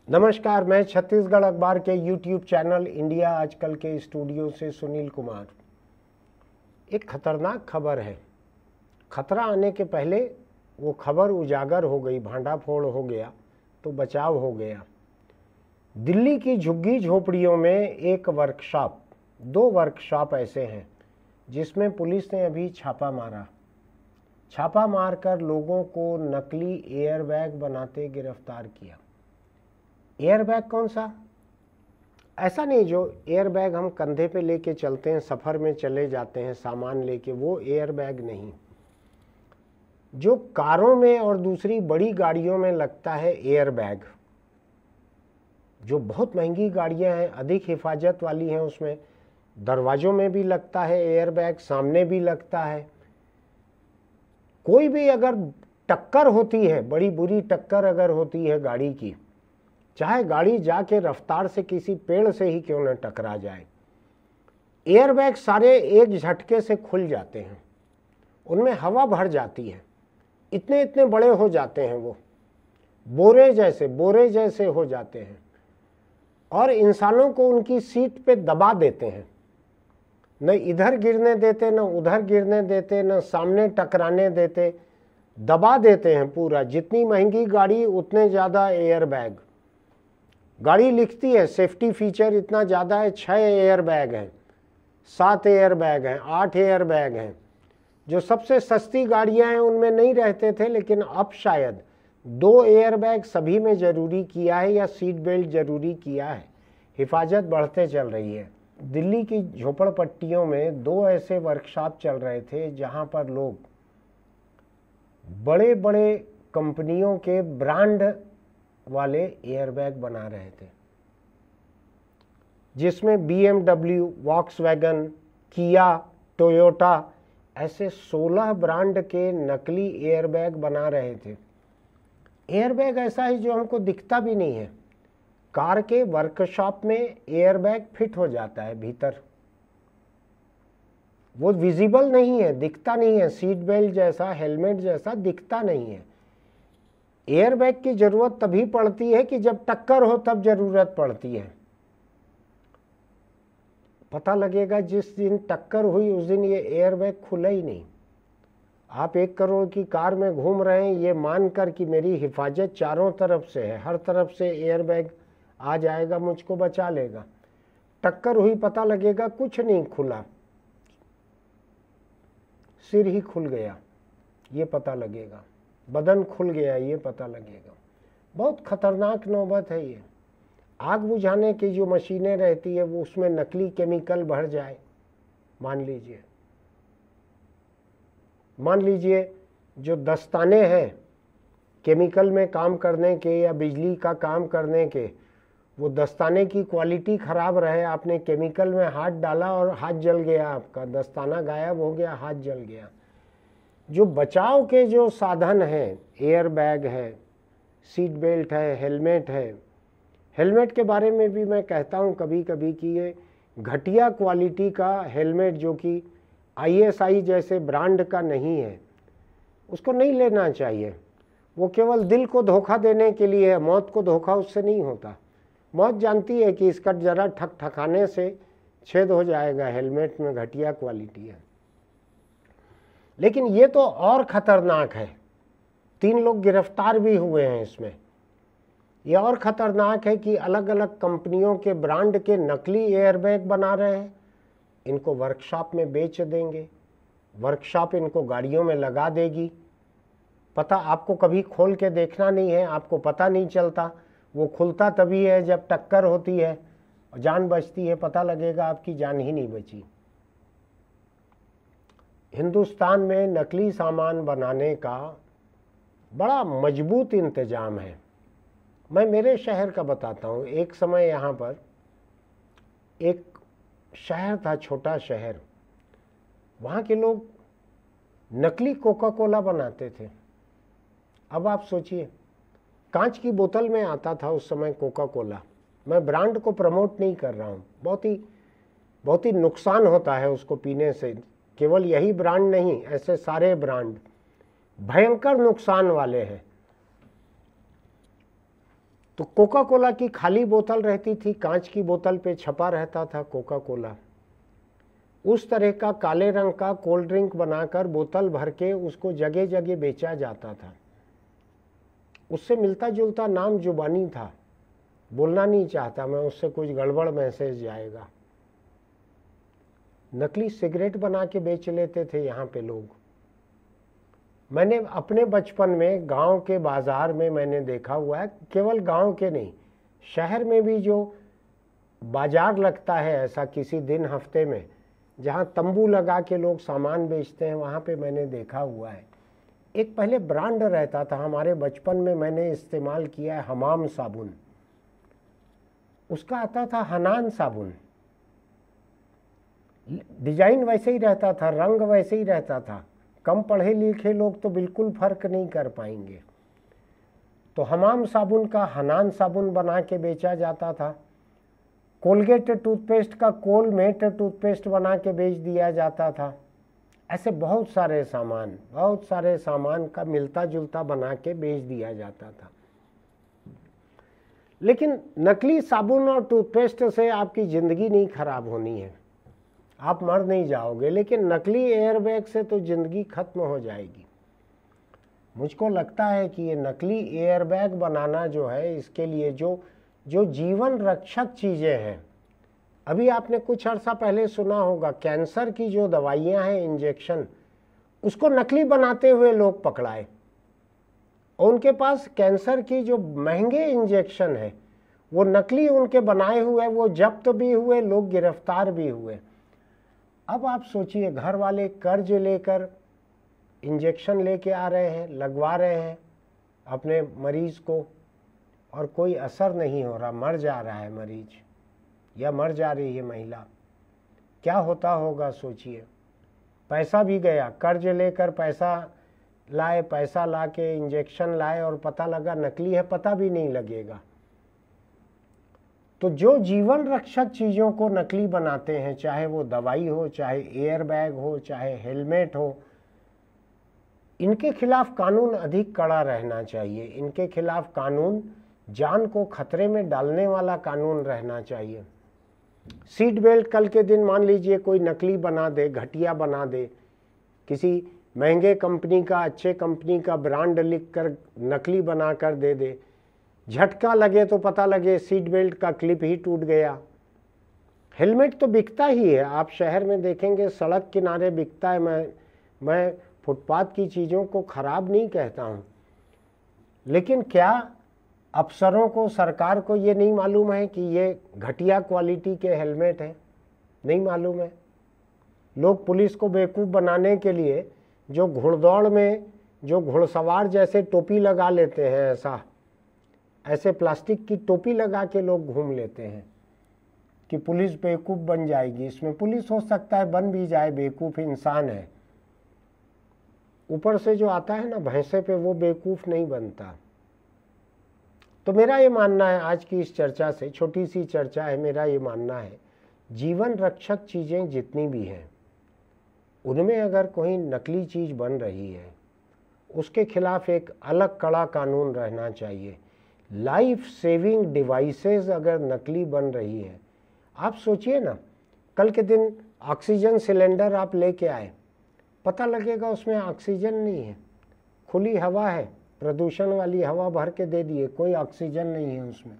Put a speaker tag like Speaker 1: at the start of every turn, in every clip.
Speaker 1: नमस्कार, मैं छत्तीसगढ़ अखबार के यूट्यूब चैनल इंडिया आजकल के स्टूडियो से सुनील कुमार। एक खतरनाक खबर है। खतरा आने के पहले वो खबर उजागर हो गई, भांडाफोड़ हो गया तो बचाव हो गया। दिल्ली की झुग्गी झोपड़ियों में एक वर्कशॉप, 2 वर्कशॉप ऐसे हैं जिसमें पुलिस ने अभी छापा मारा। छापा मारकर लोगों को नकली एयरबैग बनाते गिरफ्तार किया। एयरबैग कौन सा? ऐसा नहीं जो एयरबैग हम कंधे पे लेके चलते हैं, सफ़र में चले जाते हैं सामान लेके, वो एयरबैग नहीं। जो कारों में और दूसरी बड़ी गाड़ियों में लगता है एयरबैग, जो बहुत महंगी गाड़ियां हैं, अधिक हिफाजत वाली हैं, उसमें दरवाजों में भी लगता है एयरबैग, सामने भी लगता है। कोई भी अगर टक्कर होती है, बड़ी बुरी टक्कर अगर होती है गाड़ी की, चाहे गाड़ी जाके रफ्तार से किसी पेड़ से ही क्यों न टकरा जाए, एयरबैग सारे एक झटके से खुल जाते हैं, उनमें हवा भर जाती है, इतने इतने बड़े हो जाते हैं, वो बोरे जैसे हो जाते हैं और इंसानों को उनकी सीट पे दबा देते हैं। न इधर गिरने देते, न उधर गिरने देते, न सामने टकराने देते, दबा देते हैं पूरा। जितनी महंगी गाड़ी उतने ज़्यादा एयरबैग। गाड़ी लिखती है सेफ्टी फीचर इतना ज़्यादा है, 6 एयरबैग हैं, 7 एयरबैग हैं, 8 एयरबैग हैं। जो सबसे सस्ती गाड़ियां हैं उनमें नहीं रहते थे, लेकिन अब शायद 2 एयरबैग सभी में ज़रूरी किया है या सीट बेल्ट ज़रूरी किया है। हिफाजत बढ़ते चल रही है। दिल्ली की झोपड़पट्टियों में 2 ऐसे वर्कशॉप चल रहे थे जहां पर लोग बड़े बड़े कंपनियों के ब्रांड वाले एयरबैग बना रहे थे, जिसमें BMW, वॉक्सवैगन, किया, टोयोटा ऐसे 16 ब्रांड के नकली एयरबैग बना रहे थे। एयरबैग ऐसा है जो हमको दिखता भी नहीं है। कार के वर्कशॉप में एयरबैग फिट हो जाता है भीतर, वो विजिबल नहीं है, दिखता नहीं है, सीट बेल्ट जैसा, हेलमेट जैसा दिखता नहीं है। एयरबैग की जरूरत तभी पड़ती है कि जब टक्कर हो, तब जरूरत पड़ती है। पता लगेगा जिस दिन टक्कर हुई उस दिन ये एयरबैग खुला ही नहीं। आप 1 करोड़ की कार में घूम रहे हैं ये मानकर कि मेरी हिफाजत चारों तरफ से है, हर तरफ से एयरबैग आ जाएगा, मुझको बचा लेगा। टक्कर हुई, पता लगेगा कुछ नहीं खुला, सिर ही खुल गया ये पता लगेगा, बदन खुल गया ये पता लगेगा। बहुत खतरनाक नौबत है ये। आग बुझाने की जो मशीनें रहती है वो उसमें नकली केमिकल भर जाए, मान लीजिए जो दस्ताने हैं केमिकल में काम करने के या बिजली का काम करने के, वो दस्ताने की क्वालिटी खराब रहे, आपने केमिकल में हाथ डाला और हाथ जल गया, आपका दस्ताना गायब हो गया, हाथ जल गया। जो बचाव के जो साधन हैं, एयरबैग है, सीट बेल्ट है, हेलमेट है। हेलमेट के बारे में भी मैं कहता हूँ कभी कभी कि ये घटिया क्वालिटी का हेलमेट जो कि ISI जैसे ब्रांड का नहीं है, उसको नहीं लेना चाहिए। वो केवल दिल को धोखा देने के लिए है, मौत को धोखा उससे नहीं होता। मौत जानती है कि इसका ज़रा ठकाने से छेद हो जाएगा, हेलमेट में घटिया क्वालिटी है। लेकिन ये तो और ख़तरनाक है, 3 लोग गिरफ्तार भी हुए हैं इसमें। ये और ख़तरनाक है कि अलग अलग कंपनियों के ब्रांड के नकली एयरबैग बना रहे हैं, इनको वर्कशॉप में बेच देंगे, वर्कशॉप इनको गाड़ियों में लगा देगी। पता आपको कभी खोल के देखना नहीं है, आपको पता नहीं चलता। वो खुलता तभी है जब टक्कर होती है, जान बचती है, पता लगेगा आपकी जान ही नहीं बची। हिंदुस्तान में नकली सामान बनाने का बड़ा मजबूत इंतजाम है। मैं मेरे शहर का बताता हूँ। एक समय यहाँ पर एक शहर था, छोटा शहर, वहाँ के लोग नकली कोका कोला बनाते थे। अब आप सोचिए, कांच की बोतल में आता था उस समय कोका कोला। मैं ब्रांड को प्रमोट नहीं कर रहा हूँ, बहुत ही नुकसान होता है उसको पीने से। केवल यही ब्रांड नहीं, ऐसे सारे ब्रांड भयंकर नुकसान वाले हैं। तो कोका कोला की खाली बोतल रहती थी, कांच की बोतल पे छपा रहता था कोका कोला। उस तरह का काले रंग का कोल्ड ड्रिंक बनाकर बोतल भर के उसको जगह जगह बेचा जाता था। उससे मिलता जुलता नाम जुबानी था, बोलना नहीं चाहता मैं, उससे कुछ गड़बड़ मैसेज जाएगा। नकली सिगरेट बना के बेच लेते थे यहाँ पे लोग। मैंने अपने बचपन में गांव के बाजार में मैंने देखा हुआ है, केवल गांव के नहीं, शहर में भी जो बाजार लगता है ऐसा किसी दिन हफ्ते में, जहाँ तंबू लगा के लोग सामान बेचते हैं, वहाँ पे मैंने देखा हुआ है। एक पहले ब्रांड रहता था, हमारे बचपन में मैंने इस्तेमाल किया है, हमाम साबुन। उसका आता था हनान साबुन, डिजाइन वैसे ही रहता था, रंग वैसे ही रहता था। कम पढ़े लिखे लोग तो बिल्कुल फर्क नहीं कर पाएंगे। तो हमाम साबुन का हनान साबुन बना के बेचा जाता था। कोलगेट टूथपेस्ट का कोलमेट टूथपेस्ट बना के बेच दिया जाता था। ऐसे बहुत सारे सामान का मिलता जुलता बना के बेच दिया जाता था। लेकिन नकली साबुन और टूथपेस्ट से आपकी ज़िंदगी नहीं खराब होनी है, आप मर नहीं जाओगे, लेकिन नकली एयरबैग से तो ज़िंदगी खत्म हो जाएगी। मुझको लगता है कि ये नकली एयरबैग बनाना जो है, इसके लिए जो जीवन रक्षक चीज़ें हैं, अभी आपने कुछ अर्सा पहले सुना होगा, कैंसर की जो दवाइयाँ हैं, इंजेक्शन, उसको नकली बनाते हुए लोग पकड़ाए और उनके पास कैंसर की जो महंगे इंजेक्शन है वो नकली उनके बनाए हुए, वो जब्त भी हुए, लोग गिरफ्तार भी हुए। अब आप सोचिए, घर वाले कर्ज लेकर इंजेक्शन लेके आ रहे हैं, लगवा रहे हैं अपने मरीज को, और कोई असर नहीं हो रहा, मर जा रहा है मरीज या मर जा रही है महिला। क्या होता होगा सोचिए। पैसा भी गया, कर्ज लेकर पैसा लाए, पैसा ला के इंजेक्शन लाए और पता लगा नकली है, पता भी नहीं लगेगा। तो जो जीवन रक्षक चीज़ों को नकली बनाते हैं, चाहे वो दवाई हो, चाहे एयरबैग हो, चाहे हेलमेट हो, इनके खिलाफ कानून अधिक कड़ा रहना चाहिए। इनके खिलाफ कानून जान को खतरे में डालने वाला कानून रहना चाहिए। सीट बेल्ट कल के दिन मान लीजिए कोई नकली बना दे, घटिया बना दे, किसी महंगे कंपनी का, अच्छे कंपनी का ब्रांड लिखकर नकली बना कर दे दे, झटका लगे तो पता लगे सीट बेल्ट का क्लिप ही टूट गया। हेलमेट तो बिकता ही है, आप शहर में देखेंगे सड़क किनारे बिकता है। मैं फुटपाथ की चीज़ों को ख़राब नहीं कहता हूँ, लेकिन क्या अफसरों को, सरकार को ये नहीं मालूम है कि ये घटिया क्वालिटी के हेलमेट हैं? नहीं मालूम है। लोग पुलिस को बेवकूफ़ बनाने के लिए जो घुड़दौड़ में जो घुड़सवार जैसे टोपी लगा लेते हैं, ऐसे प्लास्टिक की टोपी लगा के लोग घूम लेते हैं कि पुलिस बेवकूफ़ बन जाएगी। इसमें पुलिस हो सकता है बन भी जाए, बेवकूफ़ इंसान है, ऊपर से जो आता है ना भैंसे पे, वो बेवकूफ़ नहीं बनता। तो मेरा ये मानना है, आज की इस चर्चा से, छोटी सी चर्चा है, मेरा ये मानना है, जीवन रक्षक चीज़ें जितनी भी हैं, उनमें अगर कोई नकली चीज़ बन रही है, उसके खिलाफ एक अलग कड़ा कानून रहना चाहिए। लाइफ सेविंग डिवाइसेस अगर नकली बन रही है, आप सोचिए ना, कल के दिन ऑक्सीजन सिलेंडर आप लेके आए, पता लगेगा उसमें ऑक्सीजन नहीं है, खुली हवा है, प्रदूषण वाली हवा भर के दे दिए, कोई ऑक्सीजन नहीं है उसमें,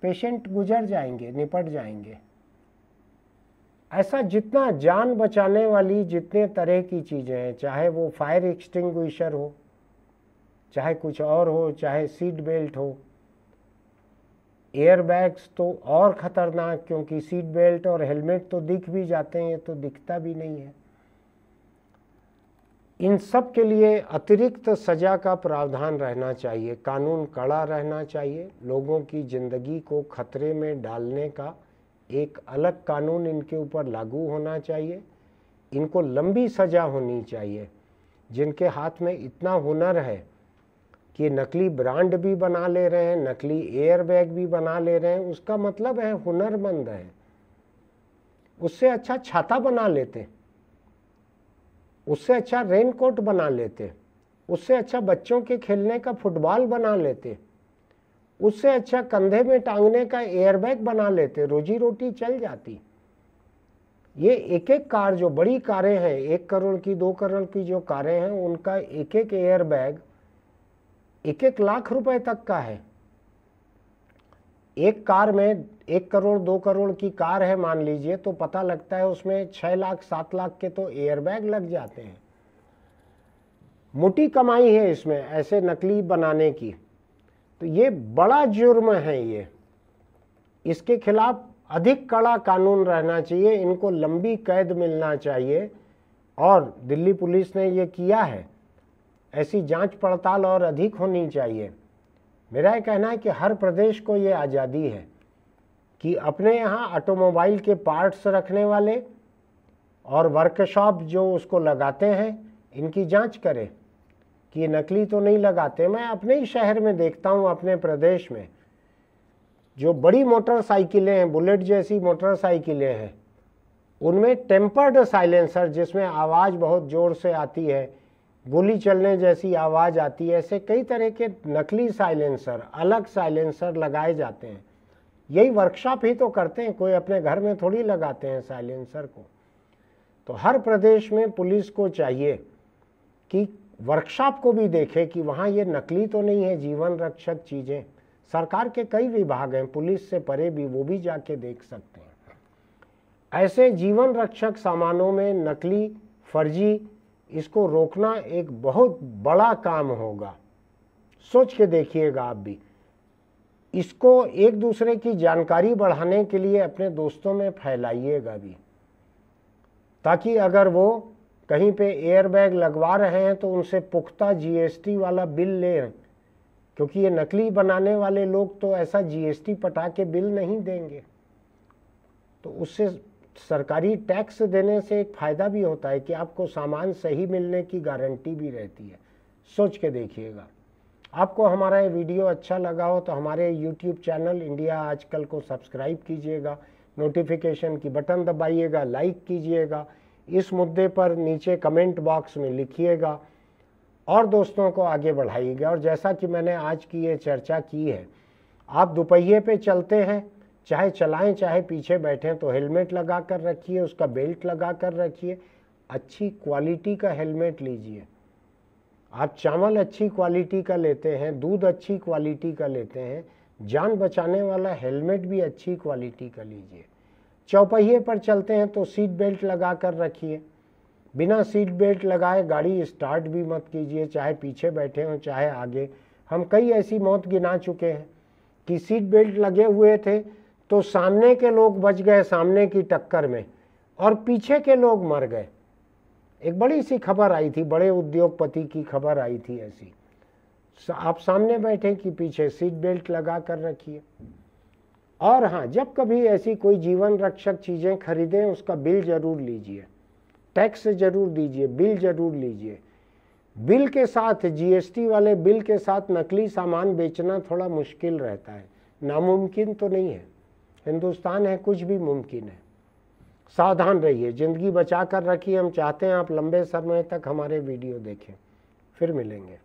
Speaker 1: पेशेंट गुजर जाएंगे, निपट जाएंगे। ऐसा जितना जान बचाने वाली जितने तरह की चीज़ें हैं, चाहे वो फायर एक्सटिंग्विशर हो, चाहे कुछ और हो, चाहे सीट बेल्ट हो, एयरबैग्स तो और ख़तरनाक, क्योंकि सीट बेल्ट और हेलमेट तो दिख भी जाते हैं, ये तो दिखता भी नहीं है। इन सब के लिए अतिरिक्त सज़ा का प्रावधान रहना चाहिए, कानून कड़ा रहना चाहिए। लोगों की ज़िंदगी को खतरे में डालने का एक अलग कानून इनके ऊपर लागू होना चाहिए। इनको लंबी सज़ा होनी चाहिए। जिनके हाथ में इतना हुनर है कि नकली ब्रांड भी बना ले रहे हैं, नकली एयरबैग भी बना ले रहे हैं, उसका मतलब है हुनरमंद है। उससे अच्छा छाता बना लेते, उससे अच्छा रेनकोट बना लेते, उससे अच्छा बच्चों के खेलने का फुटबॉल बना लेते, उससे अच्छा कंधे में टांगने का एयरबैग बना लेते, रोजी रोटी चल जाती। ये एक एक कार, जो बड़ी कारें हैं, 1 करोड़ की 2 करोड़ की जो कारें हैं, उनका एक एक एयरबैग 1-1 लाख रुपए तक का है। एक कार में 1 करोड़ 2 करोड़ की कार है मान लीजिए, तो पता लगता है उसमें 6 लाख 7 लाख के तो एयरबैग लग जाते हैं। मोटी कमाई है इसमें ऐसे नकली बनाने की। तो ये बड़ा जुर्म है, ये इसके खिलाफ अधिक कड़ा कानून रहना चाहिए, इनको लंबी कैद मिलना चाहिए। और दिल्ली पुलिस ने ये किया है, ऐसी जांच पड़ताल और अधिक होनी चाहिए। मेरा ये कहना है कि हर प्रदेश को ये आज़ादी है कि अपने यहाँ ऑटोमोबाइल के पार्ट्स रखने वाले और वर्कशॉप जो उसको लगाते हैं, इनकी जांच करे कि ये नकली तो नहीं लगाते। मैं अपने ही शहर में देखता हूँ, अपने प्रदेश में जो बड़ी मोटरसाइकिलें हैं, बुलेट जैसी मोटरसाइकिलें हैं, उनमें टेम्पर्ड साइलेंसर, जिसमें आवाज़ बहुत ज़ोर से आती है, गोली चलने जैसी आवाज़ आती है, ऐसे कई तरह के नकली साइलेंसर, अलग साइलेंसर लगाए जाते हैं। यही वर्कशॉप ही तो करते हैं, कोई अपने घर में थोड़ी लगाते हैं साइलेंसर को। तो हर प्रदेश में पुलिस को चाहिए कि वर्कशॉप को भी देखे कि वहाँ ये नकली तो नहीं है, जीवन रक्षक चीज़ें। सरकार के कई विभाग हैं, पुलिस से परे भी, वो भी जाके देख सकते हैं। ऐसे जीवन रक्षक सामानों में नकली, फर्जी, इसको रोकना एक बहुत बड़ा काम होगा। सोच के देखिएगा आप भी। इसको एक दूसरे की जानकारी बढ़ाने के लिए अपने दोस्तों में फैलाइएगा भी, ताकि अगर वो कहीं पे एयरबैग लगवा रहे हैं तो उनसे पुख्ता जीएसटी वाला बिल लें, क्योंकि ये नकली बनाने वाले लोग तो ऐसा जीएसटी पटा के बिल नहीं देंगे। तो उससे सरकारी टैक्स देने से एक फ़ायदा भी होता है कि आपको सामान सही मिलने की गारंटी भी रहती है। सोच के देखिएगा। आपको हमारा ये वीडियो अच्छा लगा हो तो हमारे यूट्यूब चैनल इंडिया आजकल को सब्सक्राइब कीजिएगा, नोटिफिकेशन की बटन दबाइएगा, लाइक कीजिएगा, इस मुद्दे पर नीचे कमेंट बॉक्स में लिखिएगा और दोस्तों को आगे बढ़ाइएगा। और जैसा कि मैंने आज की ये चर्चा की है, आप दोपहिए पे चलते हैं, चाहे चलाएं चाहे पीछे बैठें, तो हेलमेट लगा कर रखिए, उसका बेल्ट लगा कर रखिए, अच्छी क्वालिटी का हेलमेट लीजिए। आप चावल अच्छी क्वालिटी का लेते हैं, दूध अच्छी क्वालिटी का लेते हैं, जान बचाने वाला हेलमेट भी अच्छी क्वालिटी का लीजिए। चौपहिए पर चलते हैं तो सीट बेल्ट लगा कर रखिए। बिना सीट बेल्ट लगाए गाड़ी स्टार्ट भी मत कीजिए, चाहे पीछे बैठे हों चाहे आगे। हम कई ऐसी मौत गिना चुके हैं कि सीट बेल्ट लगे हुए थे तो सामने के लोग बच गए सामने की टक्कर में और पीछे के लोग मर गए। एक बड़ी सी खबर आई थी, बड़े उद्योगपति की खबर आई थी ऐसी। आप सामने बैठे कि पीछे, सीट बेल्ट लगा कर रखिए। और हाँ, जब कभी ऐसी कोई जीवन रक्षक चीज़ें खरीदें उसका बिल जरूर लीजिए, टैक्स जरूर दीजिए, बिल जरूर लीजिए। बिल के साथ, जीएसटी वाले बिल के साथ नकली सामान बेचना थोड़ा मुश्किल रहता है, नामुमकिन तो नहीं है। हिंदुस्तान है, कुछ भी मुमकिन है। सावधान रहिए, ज़िंदगी बचा कर रखिए। हम चाहते हैं आप लंबे समय तक हमारे वीडियो देखें। फिर मिलेंगे।